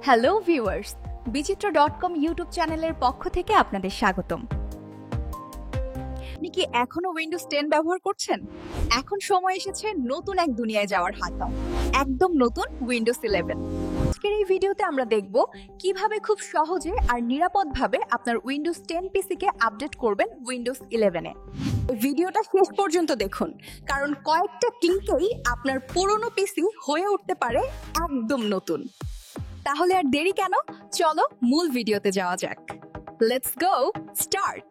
Hello viewers, বিচিত্র.com YouTube চ্যানেলের পক্ষ থেকে আপনাদের স্বাগতম। আপনি কি এখনো উইন্ডোজ 10 ব্যবহার করছেন? এখন সময় এসেছে নতুন এক দুনিয়ায় যাওয়ার হাত দাও, একদম নতুন উইন্ডোজ 11। আজকের এই ভিডিওতে আমরা দেখব কিভাবে খুব সহজে আর নিরাপদভাবে আপনার উইন্ডোজ 10 পিসিকে আপডেট করবেন উইন্ডোজ 11 এ। ভিডিওটা শেষ পর্যন্ত দেখুন, কারণ কয়েকটা ক্লিকেই আপনার পুরনো পিসি হয়ে উঠতে পারে একদম নতুন। তাহলে আর দেরি কেন, চলো মূল ভিডিওতে যাওয়া যাক। Let's go start.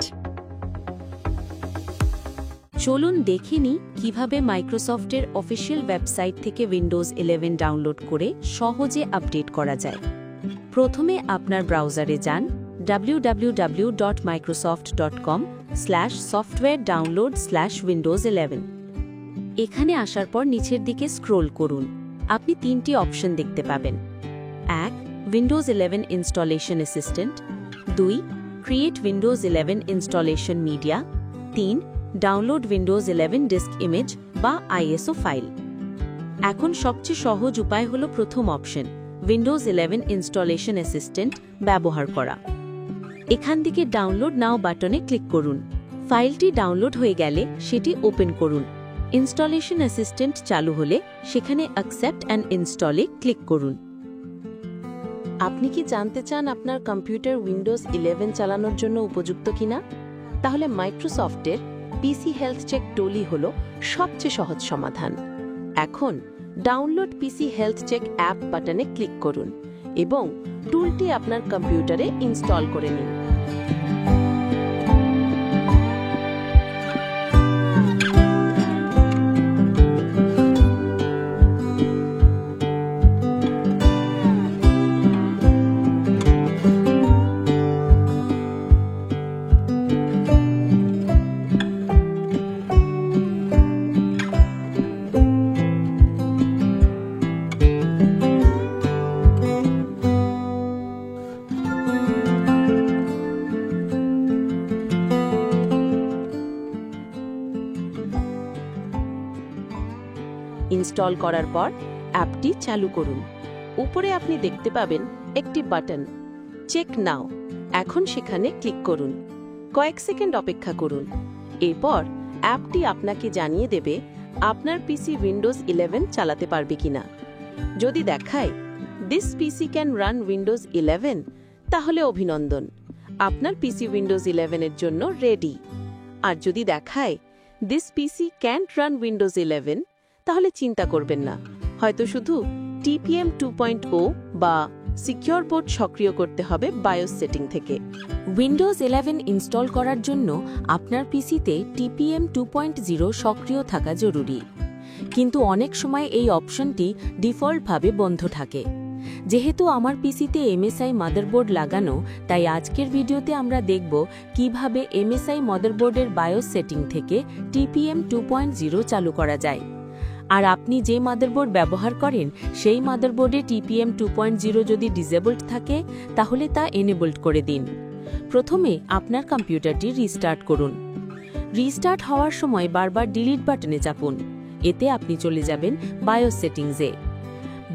চলুন দেখে নিই কিভাবে মাইক্রোসফটের অফিসিয়াল ওয়েবসাইট থেকে উইন্ডোজ 11 ডাউনলোড করে সহজে আপডেট করা যায়। প্রথমে আপনার ব্রাউজারে যান www.microsoft.com/software-download/windows11। এখানে আসার পর নিচের দিকে স্ক্রোল করুন। আপনি তিনটি অপশন দেখতে পাবেন। 1. Windows 11 installation assistant, 2. Create Windows 11 installation media, 3. Download Windows 11 disk image বা আইএসও ফাইল। এখন সবচেয়ে সহজ উপায় হলো প্রথম অপশন, উইন্ডোজ 11 ইনস্টলেশন অ্যাসিস্ট্যান্ট ব্যবহার করা। এখান থেকে ডাউনলোড নাও বাটনে ক্লিক করুন। ফাইলটি ডাউনলোড হয়ে গেলে সেটি ওপেন করুন। ইনস্টলেশন অ্যাসিস্ট্যান্ট চালু হলে সেখানে অ্যাকসেপ্ট অ্যান্ড ইনস্টলে ক্লিক করুন। আপনি কি জানতে চান আপনার কম্পিউটার উইন্ডোজ 11 চালানোর জন্য উপযুক্ত কিনা? তাহলে মাইক্রোসফটের পিসি হেলথ চেক টুলই হল সবচেয়ে সহজ সমাধান। এখন ডাউনলোড পিসি হেলথ চেক অ্যাপ বাটনে ক্লিক করুন এবং টুলটি আপনার কম্পিউটারে ইনস্টল করে নিন। ইনস্টল করার পর অ্যাপটি চালু করুন। উপরে আপনি দেখতে পাবেন একটি বাটন, চেক নাও। এখন সেখানে ক্লিক করুন। কয়েক সেকেন্ড অপেক্ষা করুন। এরপর অ্যাপটি আপনাকে জানিয়ে দেবে আপনার পিসি উইন্ডোজ 11 চালাতে পারবে কিনা। যদি দেখায় this PC can run Windows 11, তাহলে অভিনন্দন, আপনার পিসি উইন্ডোজ 11 এর জন্য রেডি। আর যদি দেখায় this PC can't run Windows 11, তাহলে চিন্তা করবেন না, হয়তো শুধু TPM 2.0 বা সিকিউর বোর্ড সক্রিয় করতে হবে বায়োস সেটিং থেকে। উইন্ডোজ 11 ইনস্টল করার জন্য আপনার পিসিতে TPM 2.0 সক্রিয় থাকা জরুরি, কিন্তু অনেক সময় এই অপশনটি ডিফল্টভাবে বন্ধ থাকে। যেহেতু আমার পিসিতে MSI মাদারবোর্ড লাগানো, তাই আজকের ভিডিওতে আমরা দেখব কিভাবে MSI মাদারবোর্ডের বায়োস সেটিং থেকে TPM 2.0 চালু করা যায়। আর আপনি যে মাদারবোর্ড ব্যবহার করেন সেই মাদারবোর্ডে TPM 2.0 যদি ডিসেবলড থাকে, তাহলে তা এনেবলড করে দিন। প্রথমে আপনার কম্পিউটারটি রিস্টার্ট করুন। রিস্টার্ট হওয়ার সময় বারবার ডিলিট বাটনে চাপুন। এতে আপনি চলে যাবেন বায়োস সেটিংসে।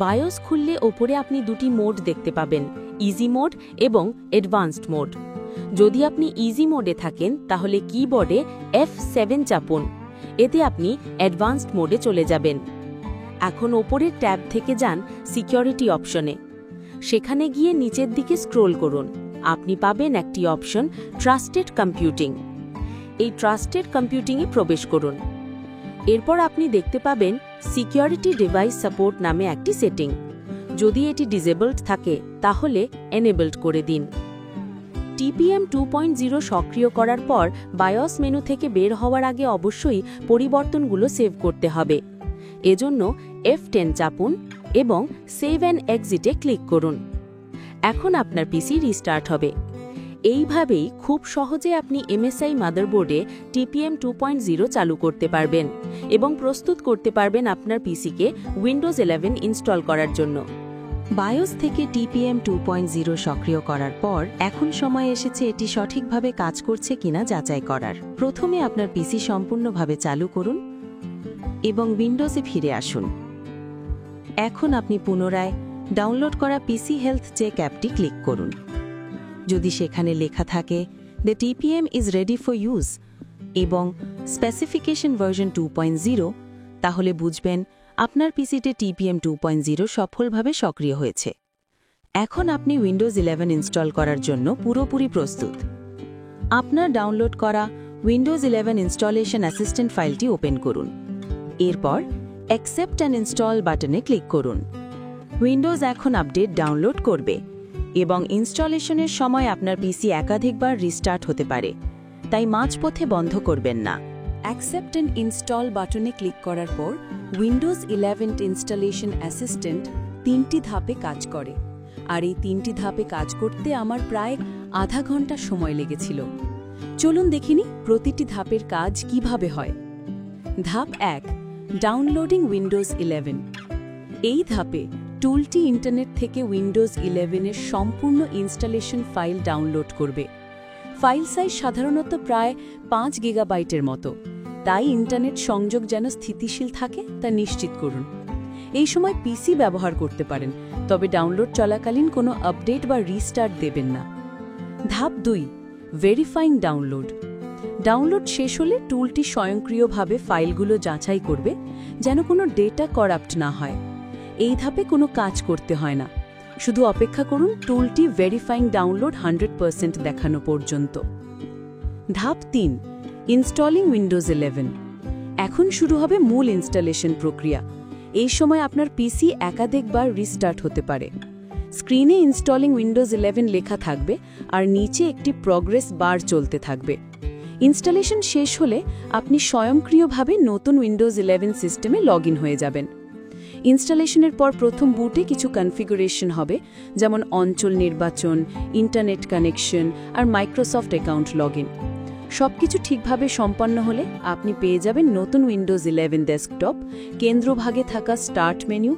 বায়োস খুললে ওপরে আপনি দুটি মোড দেখতে পাবেন, ইজি মোড এবং অ্যাডভান্সড মোড। যদি আপনি ইজি মোডে থাকেন তাহলে কিবোর্ডে F7 চাপুন। এতে আপনি অ্যাডভান্সড মোডে চলে যাবেন। এখন ওপরের ট্যাব থেকে যান সিকিউরিটি অপশনে। সেখানে গিয়ে নিচের দিকে স্ক্রোল করুন। আপনি পাবেন একটি অপশন, ট্রাস্টেড কম্পিউটিং। এই ট্রাস্টেড কম্পিউটিংয়ে প্রবেশ করুন। এরপর আপনি দেখতে পাবেন সিকিউরিটি ডিভাইস সাপোর্ট নামে একটি সেটিং। যদি এটি ডিসেবলড থাকে তাহলে এনেবলড করে দিন। TPM 2.0 সক্রিয় করার পর বায়োস মেনু থেকে বের হওয়ার আগে অবশ্যই পরিবর্তনগুলো সেভ করতে হবে। এজন্য F10 চাপুন এবং সেভ অ্যান্ড এক্সিটে ক্লিক করুন। এখন আপনার পিসি রিস্টার্ট হবে। এইভাবেই খুব সহজে আপনি MSI মাদারবোর্ডে TPM 2.0 চালু করতে পারবেন এবং প্রস্তুত করতে পারবেন আপনার পিসিকে উইন্ডোজ 11 ইনস্টল করার জন্য। বায়োস থেকে TPM 2.0 সক্রিয় করার পর এখন সময় এসেছে এটি সঠিকভাবে কাজ করছে কিনা যাচাই করার। প্রথমে আপনার পিসি সম্পূর্ণভাবে চালু করুন এবং উইন্ডোজে ফিরে আসুন। এখন আপনি পুনরায় ডাউনলোড করা পিসি হেলথ চেক অ্যাপটি ক্লিক করুন। যদি সেখানে লেখা থাকে the TPM is ready for use এবং স্পেসিফিকেশন ভার্সন 2.0, তাহলে বুঝবেন আপনার পিসিতে টিপিএম 2.0 সফলভাবে সক্রিয় হয়েছে। এখন আপনি উইন্ডোজ 11 ইনস্টল করার জন্য পুরোপুরি প্রস্তুত। আপনার ডাউনলোড করা উইন্ডোজ 11 ইনস্টলেশন অ্যাসিস্ট্যান্ট ফাইলটি ওপেন করুন। এরপর অ্যাকসেপ্ট অ্যান্ড ইনস্টল বাটনে ক্লিক করুন। উইন্ডোজ এখন আপডেট ডাউনলোড করবে এবং ইনস্টলেশনের সময় আপনার পিসি একাধিকবার রিস্টার্ট হতে পারে, তাই মাঝপথে বন্ধ করবেন না। অ্যাকসেপ্ট অ্যান্ড ইনস্টল বাটনে ক্লিক করার পর উইন্ডোজ 11 ইনস্টলেশন অ্যাসিস্ট্যান্ট 3টি ধাপে কাজ করে, আর এই 3টি ধাপে কাজ করতে আমার প্রায় আধা ঘন্টা সময় লেগেছিল। চলুন দেখিনি প্রতিটি ধাপের কাজ কিভাবে হয়। ধাপ 1, ডাউনলোডিং উইন্ডোজ 11। এই ধাপে টুলটি ইন্টারনেট থেকে উইন্ডোজ 11 এর সম্পূর্ণ ইনস্টলেশন ফাইল ডাউনলোড করবে। ফাইল সাইজ সাধারণত প্রায় 5 গিগাবাইটের মতো, তাই ইন্টারনেট সংযোগ যেন স্থিতিশীল থাকে তা নিশ্চিত করুন। এই সময় পিসি ব্যবহার করতে পারেন, তবে ডাউনলোড চলাকালীন কোনো আপডেট বা রিস্টার্ট দেবেন না। ধাপ 2, ভেরিফাইং ডাউনলোড। ডাউনলোড শেষ হলে টুলটি স্বয়ংক্রিয়ভাবে ফাইলগুলো যাচাই করবে যেন কোনো ডেটা করাপ্ট না হয়। এই ধাপে কোনো কাজ করতে হয় না, শুধু অপেক্ষা করুন টুলটি ভেরিফাইং ডাউনলোড 100% দেখানো পর্যন্ত। ধাপ 3, ইনস্টলিং উইন্ডোজ 11। এখন শুরু হবে মূল ইনস্টলেশন প্রক্রিয়া। এই সময় আপনার পিসি একাধিকবার রিস্টার্ট হতে পারে। স্ক্রিনে ইনস্টলিং উইন্ডোজ 11 লেখা থাকবে আর নিচে একটি প্রগ্রেস বার চলতে থাকবে। ইনস্টলেশন শেষ হলে আপনি স্বয়ংক্রিয়ভাবে নতুন উইন্ডোজ 11 সিস্টেমে লগ ইন হয়ে যাবেন। ইনস্টলেশনের পর প্রথম বুটে কিছু কনফিগারেশন হবে, যেমন অঞ্চল নির্বাচন, ইন্টারনেট কানেকশন আর মাইক্রোসফট অ্যাকাউন্ট লগ ইন। সবকিছু ঠিকভাবে সম্পন্ন হলে আপনি পেয়ে যাবেন নতুন উইন্ডোজ 11 ডেস্কটপ, কেন্দ্রভাগে থাকা স্টার্ট মেনু,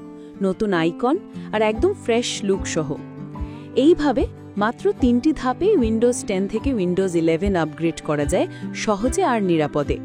নতুন আইকন আর একদম ফ্রেশ লুক সহ। এইভাবে মাত্র 3টি ধাপে উইন্ডোজ 10 থেকে উইন্ডোজ 11 আপগ্রেড করা যায় সহজে আর নিরাপদে।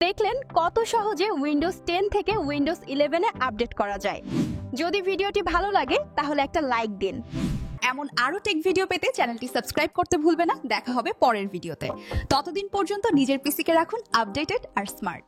দেখলেন কত সহজে উইন্ডোজ 10 থেকে উইন্ডোজ 11 এ আপডেট করা যায়। যদি ভিডিওটি ভালো লাগে তাহলে একটা লাইক দিন। এমন আরো টেক ভিডিও পেতে চ্যানেলটি সাবস্ক্রাইব করতে ভুলবেন না। দেখা হবে পরের ভিডিওতে। ততদিন পর্যন্ত নিজের পিসিকে রাখুন আপডেটেড আর স্মার্ট।